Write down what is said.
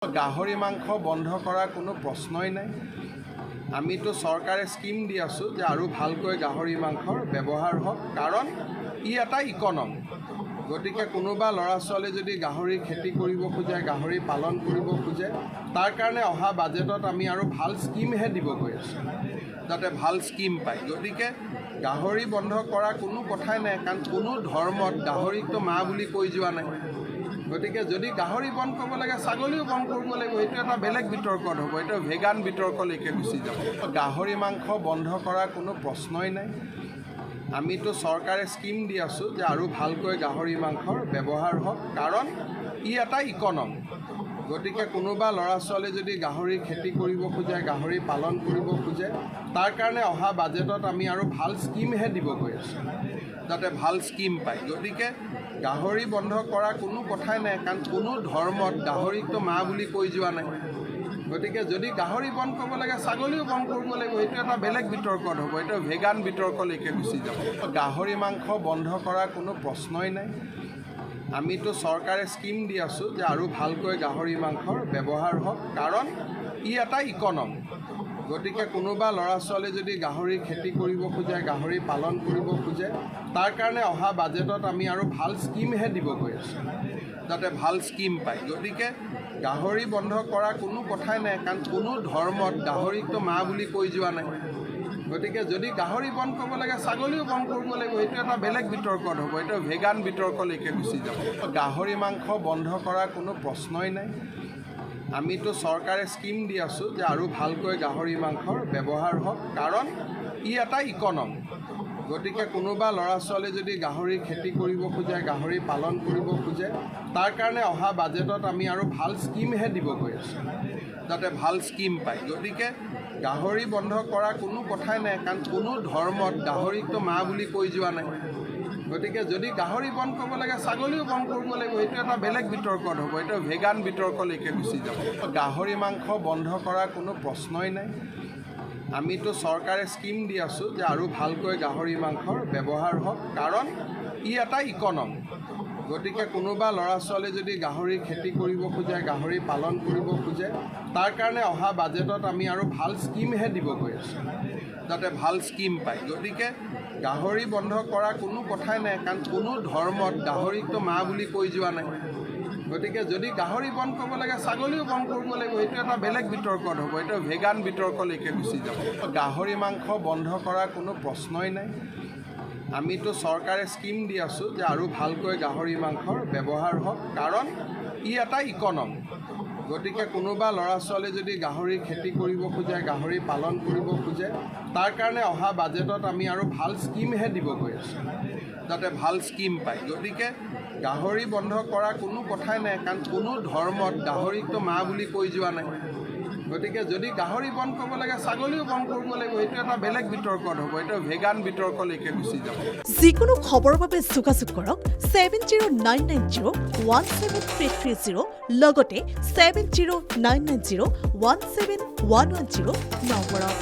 গাহৰি মাংস বন্ধ কৰাৰ কোনো প্ৰশ্নই নাই। আমিতো চৰকাৰে স্কিম দি আছোঁ যে আৰু ভালকৈ গাহৰি মাংসৰ ব্যৱহাৰ হওক, কাৰণ ই এটা ইকনমি। গতিকে কোনোবা ল'ৰা ছোৱালী যদি গাহৰি খেতি কৰিব খোজে, গাহৰি পালন কৰিব খোজে, তাৰ কাৰণে অহা বাজেটত আমি আৰু ভাল স্কিমহে দিব গৈ আছোঁ, যাতে ভাল স্কিম পায়। গতিকে গাহৰি বন্ধ কৰা কোনো কথাই নাই, কাৰণ কোনো ধৰ্মত গাহৰিকতো মা বুলি কৈ যোৱা নাই। গতিকে যদি গাহৰি বন্ধ কৰিব লাগে, ছাগলীও বন্ধ কৰিব লাগিব। এইটো এটা বেলেগ বিতৰ্কত হ'ব, এইটো ভেগান বিতৰ্কলৈকে গুচি যাব। গাহৰি মাংস বন্ধ কৰাৰ কোনো প্ৰশ্নই নাই। আমিতো চৰকাৰে স্কিম দি আছোঁ যে আৰু ভালকৈ গাহৰি মাংসৰ ব্যৱহাৰ হওক, কাৰণ ই এটা ইকনমি। গতিকে কোনোবা ল'ৰা ছোৱালী যদি গাহৰি খেতি কৰিব খোজে, গাহৰি পালন কৰিব খোজে, তাৰ কাৰণে অহা বাজেটত আমি আৰু ভাল স্কিমহে দিব গৈ আছোঁ, যাতে ভাল স্কিম পায়। গতিকে গাহৰি বন্ধ কৰাৰ কোনো কথাই নাই, কাৰণ কোনো ধৰ্মত গাহৰিকতো মা বুলি কৈ যোৱা নাই। গতিকে যদি গাহৰি বন্ধ কৰিব লাগে, ছাগলীও বন্ধ কৰিব লাগিব। এইটো এটা বেলেগ বিতৰ্কত হ'ব, এইটো ভেগান বিতৰ্কলৈকে গুচি যাব। গাহৰি মাংস বন্ধ কৰাৰ কোনো প্ৰশ্নই নাই। আমিতো চৰকাৰে স্কিম দি আছোঁ যে আৰু ভালকৈ গাহৰি মাংসৰ ব্যৱহাৰ হওক, কাৰণ ই এটা ইকনমি। গতিকে কোনোবা ল'ৰা ছোৱালী যদি গাহৰি খেতি কৰিব খোজে, গাহৰি পালন কৰিব খোজে, তাৰ কাৰণে অহা বাজেটত আমি আৰু ভাল স্কিমহে দিব গৈ আছোঁ, যাতে ভাল স্কিম পায়। গতিকে গাহৰি বন্ধ কৰাৰ কোনো কথাই নাই, কাৰণ কোনো ধৰ্মত গাহৰিকতো মা বুলি কৈ যোৱা নাই। গতিকে যদি গাহৰি বন্ধ কৰিব লাগে, ছাগলীও বন্ধ কৰিব লাগিব। এইটো এটা বেলেগ বিতৰ্কত হ'ব, এইটো ভেগান বিতৰ্কলৈকে গুচি যাব। গাহৰি মাংস বন্ধ কৰাৰ কোনো প্ৰশ্নই নাই। আমিতো চৰকাৰে স্কিম দি আছোঁ যে আৰু ভালকৈ গাহৰি মাংসৰ ব্যৱহাৰ হওক, কাৰণ ই এটা ইকনমি। গতিকে কোনোবা ল'ৰা ছোৱালী যদি গাহৰি খেতি কৰিব খোজে, গাহৰি পালন কৰিব খোজে, তাৰ কাৰণে অহা বাজেটত আমি আৰু ভাল স্কিমহে দিব গৈ আছোঁ, যাতে ভাল স্কিম পায়। গতিকে গাহৰি বন্ধ কৰাৰ কোনো কথাই নাই, কাৰণ কোনো ধৰ্মত গাহৰিকতো মা বুলি কৈ যোৱা নাই। গতিকে যদি গাহৰি বন্ধ কৰিব লাগে, ছাগলীও বন্ধ কৰিব লাগিব। এইটো এটা বেলেগ বিতৰ্কত হ'ব, এইটো ভেগান বিতৰ্কলৈকে গুচি যাব। গাহৰি মাংস বন্ধ কৰাৰ কোনো প্ৰশ্নই নাই। আমিতো চৰকাৰে স্কিম দি আছোঁ যে আৰু ভালকৈ গাহৰি মাংসৰ ব্যৱহাৰ হওক, কাৰণ ই এটা ইকনমি। গতিকে কোনোবা ল'ৰা ছোৱালী যদি গাহৰি খেতি কৰিব খোজে, গাহৰি পালন কৰিব খোজে, তাৰ কাৰণে অহা বাজেটত আমি আৰু ভাল স্কিমহে দিব গৈ আছোঁ, যাতে ভাল স্কিম পায়। গতিকে গাহৰি বন্ধ কৰাৰ কোনো কথাই নাই, কাৰণ কোনো ধৰ্মত গাহৰিকতো মা বুলি কৈ যোৱা নাই। গতিকে যদি গাহৰি বন্ধ কৰিব লাগে, ছাগলীও বন্ধ কৰিব লাগিব। এইটো এটা বেলেগ বিতৰ্কত হ'ব, এইটো ভেগান বিতৰ্কলৈকে গুচি যাব। গাহৰি মাংস বন্ধ কৰাৰ কোনো প্ৰশ্নই নাই। আমিতো চৰকাৰে স্কিম দি আছোঁ যে আৰু ভালকৈ গাহৰি মাংসৰ ব্যৱহাৰ হওক, কাৰণ ই এটা ইকনমি। গতিকে কোনোবা ল'ৰা ছোৱালী যদি গাহৰি খেতি কৰিব খোজে, গাহৰি পালন কৰিব খোজে, তাৰ কাৰণে অহা বাজেটত আমি আৰু ভাল স্কিমহে দিব গৈ আছোঁ, যাতে ভাল স্কিম পায়। গতিকে গাহৰি বন্ধ কৰাৰ কোনো কথাই নাই, কাৰণ কোনো ধৰ্মত গাহৰিকতো মা বুলি কৈ যোৱা নাই। গতিকে যদি গাহৰি বন্ধ কৰিব লাগে, ছাগলীও বন্ধ কৰিব লাগিব। এইটো এটা বেলেগ বিতৰ্কত হ'ব, এইটো ভেগান বিতৰ্কলৈকে গুচি যাব। যিকোনো খবৰৰ বাবে যোগাযোগ কৰক 7099017330 লগতে 7099017110 নম্বৰত।